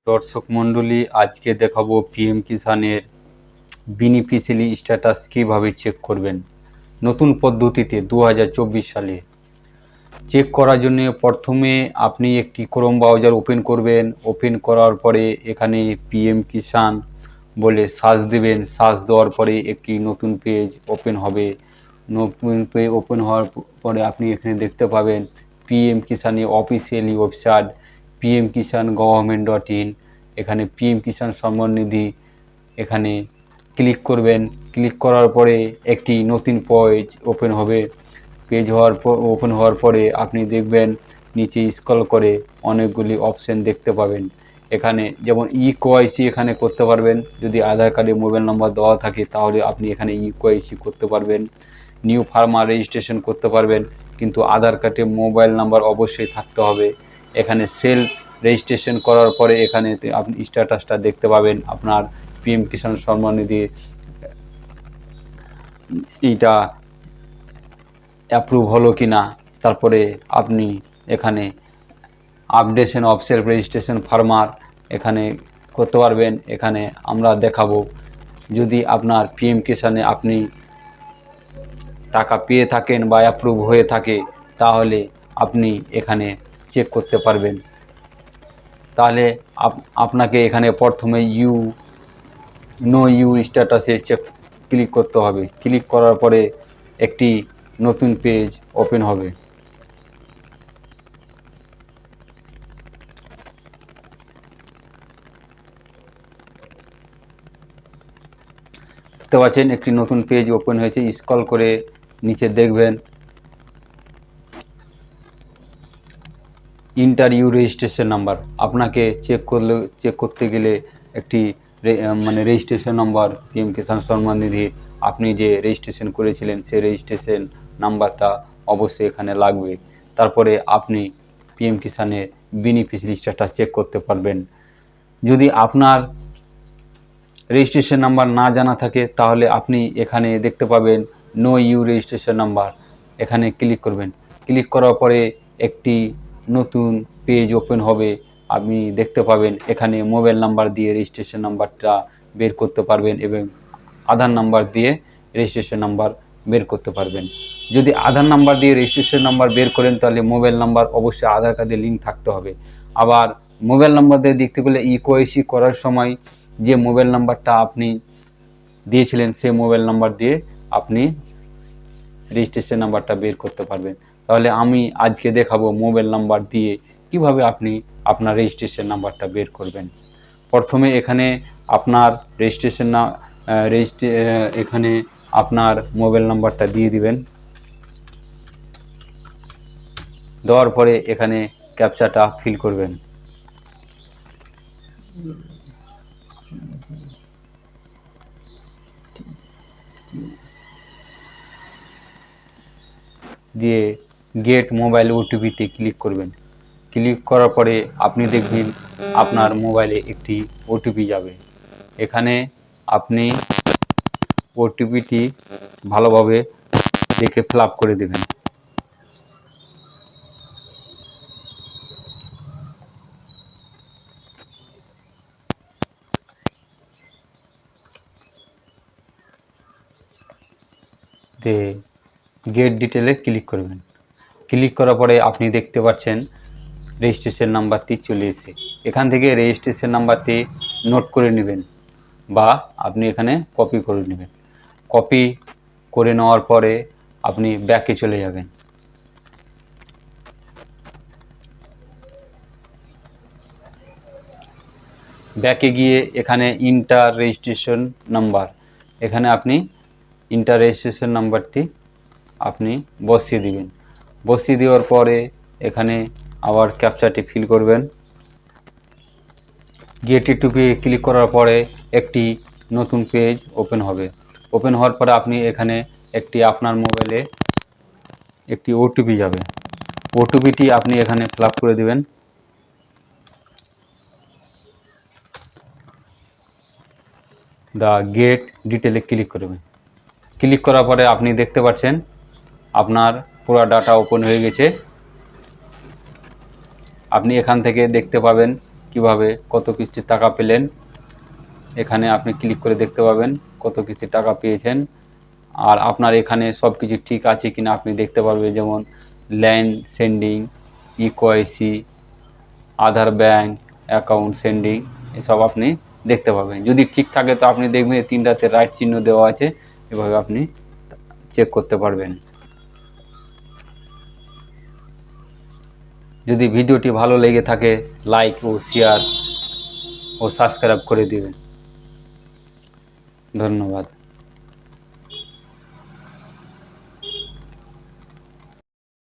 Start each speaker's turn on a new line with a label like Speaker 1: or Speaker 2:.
Speaker 1: দর্শক মণ্ডলী, আজকে দেখাবো পিএম কিষানের বেনিফিশিয়ারি স্ট্যাটাস কীভাবে চেক করবেন নতুন পদ্ধতিতে 2024 সালে। চেক করার জন্য প্রথমে আপনি একটি ক্রোম ব্রাউজার ওপেন করবেন। ওপেন করার পরে এখানে পিএম কিষান বলে সার্চ দেবেন। সার্চ দেওয়ার পরে একটি নতুন পেজ ওপেন হবে। নতুন পেজ ওপেন হওয়ার পরে আপনি এখানে দেখতে পাবেন পিএম কিষানের অফিসিয়ালি ওয়েবসাইট pmkisan.gov.in। এখানে পিএম কিষান সম্মান নিধি এখানে ক্লিক করবেন। ক্লিক করার পরে একটি নতুন পেজ ওপেন হবে। ওপেন হওয়ার পরে আপনি দেখবেন নিচে স্ক্রল করে অনেকগুলি অপশন দেখতে পাবেন। এখানে যেমন ইকেওয়াইসি এখানে করতে পারবেন। যদি আধার কার্ডে মোবাইল নম্বর দেওয়া থাকে তাহলে আপনি এখানে ইকেওয়াইসি করতে পারবেন। নিউ ফার্মার রেজিস্ট্রেশন করতে পারবেন, কিন্তু আধার কার্ডে মোবাইল নাম্বার অবশ্যই থাকতে হবে। এখানে সেলফ রেজিস্ট্রেশন করার পরে এখানে আপনি স্ট্যাটাসটা দেখতে পাবেন আপনার পিএম কিষাণ সম্মান নিধি এইটা অ্যাপ্রুভ হলো কি না। তারপরে আপনি এখানে updation of self registration farmer এখানে করতে পারবেন। এখানে আমরা দেখাবো যদি আপনার পিএম কিষাণে আপনি টাকা পেয়ে থাকেন বা অ্যাপ্রুভ হয়ে থাকে তাহলে আপনি এখানে চেক করতে পারবেন। তাহলে আপনাকে এখানে প্রথমে ইউ স্ট্যাটাসে চেক ক্লিক করতে হবে। ক্লিক করার পরে একটি নতুন পেজ ওপেন হবে। দেখতে পাচ্ছেন একটি নতুন পেজ ওপেন হয়েছে। স্ক্রল করে নিচে দেখবেন ইন্টার ইউ রেজিস্ট্রেশন নাম্বার। আপনাকে চেক করতে গেলে একটি registration number PM Kisan Samman Nidhi আপনি যে রেজিস্ট্রেশন করেছিলেন সেই রেজিস্ট্রেশন নাম্বারটা অবশ্যই এখানে লাগবে। তারপরে আপনি পিএম কিষানের বেনিফিশিয়ারি স্ট্যাটাস চেক করতে পারবেন। যদি আপনার রেজিস্ট্রেশন নাম্বার না জানা থাকে তাহলে আপনি এখানে দেখতে পাবেন নো ইউ রেজিস্ট্রেশন নাম্বার, এখানে ক্লিক করবেন। ক্লিক করার পরে একটি নতুন পেজ ওপেন হবে। আপনি দেখতে পাবেন এখানে মোবাইল নাম্বার দিয়ে রেজিস্ট্রেশন নাম্বারটা বের করতে পারবেন এবং আধার নাম্বার দিয়ে রেজিস্ট্রেশন নাম্বার বের করতে পারবেন। যদি আধার নাম্বার দিয়ে রেজিস্ট্রেশন নাম্বার বের করেন তাহলে মোবাইল নাম্বার অবশ্যই আধার কার্ডে লিঙ্ক থাকতে হবে। আবার মোবাইল নাম্বার দিয়ে দেখতে গেলে ইকেওয়াইসি করার সময় যে মোবাইল নাম্বারটা আপনি দিয়েছিলেন সেই মোবাইল নাম্বার দিয়ে আপনি রেজিস্ট্রেশন নাম্বারটা বের করতে পারবেন। তাহলে আমি আজকে দেখাবো মোবাইল নাম্বার দিয়ে কিভাবে আপনি আপনার রেজিস্ট্রেশন নাম্বারটা বের করবেন। প্রথমে এখানে আপনার এখানে আপনার মোবাইল নাম্বারটা দিয়ে দিবেন। দেওয়ার পরে এখানে ক্যাপচাটা ফিল করবেন। দিয়ে গেট মোবাইল ওটিপিতে ক্লিক করবেন। ক্লিক করার পরে আপনি দেখবেন আপনার মোবাইলে একটি ওটিপি যাবে। এখানে আপনি ওটিপিটি ভালোভাবে দেখে ফিল আপ করে দেবেন। গেট ডিটেলে ক্লিক করবেন। ক্লিক করার পরে আপনি দেখতে পাচ্ছেন রেজিস্ট্রেশন নাম্বারটি চলে এসেছে। এখান থেকে রেজিস্ট্রেশন নাম্বারটি নোট করে নেবেন বা আপনি এখানে কপি করে নেবেন। কপি করে নেওয়ার পরে আপনি ব্যাকে চলে যাবেন। ব্যাকে গিয়ে এখানে ইন্টার রেজিস্ট্রেশন নাম্বার, এখানে আপনি ইন্টার রেজিস্ট্রেশন নাম্বারটি আপনি বসিয়ে দিবেন। বসিয়ে দেওয়ার পরে এখানে আবার ক্যাপচাটি ফিল করবেন। গেট ওটিপি ক্লিক করার পরে একটি নতুন পেজ ওপেন হবে। ওপেন হওয়ার পরে আপনি এখানে আপনার মোবাইলে একটি ওটিপি যাবে। ওটিপিটি আপনি এখানে ফিল আপ করে দেবেন। গেট ডিটেলে ক্লিক করবেন। ক্লিক করার পরে আপনি দেখতে পাচ্ছেন আপনার পুরো ডাটা ওপেন হয়ে গেছে। আপনি এখান থেকে দেখতে পাবেন কিভাবে কত কিস্তি টাকা পেলেন, এখানে আপনি ক্লিক করে দেখতে পাবেন কত কিস্তি টাকা পেয়েছেন। আর আপনার এখানে সব কিছু ঠিক আছে কিনা আপনি দেখতে পারবেন, যেমন ল্যান্ড সেন্ডিং, ইকোআইসি, আধার ব্যাংক অ্যাকাউন্ট সেন্ডিং, এসব আপনি দেখতে পাবেন। যদি ঠিক থাকে তো আপনি দেখবেন 3টাতে রাইট চিহ্ন দেওয়া আছে, এভাবে আপনি চেক করতে পারবেন। যদি ভিডিওটি ভালো লেগে থাকে লাইক ও শেয়ার ও সাবস্ক্রাইব করে দিবেন। ধন্যবাদ।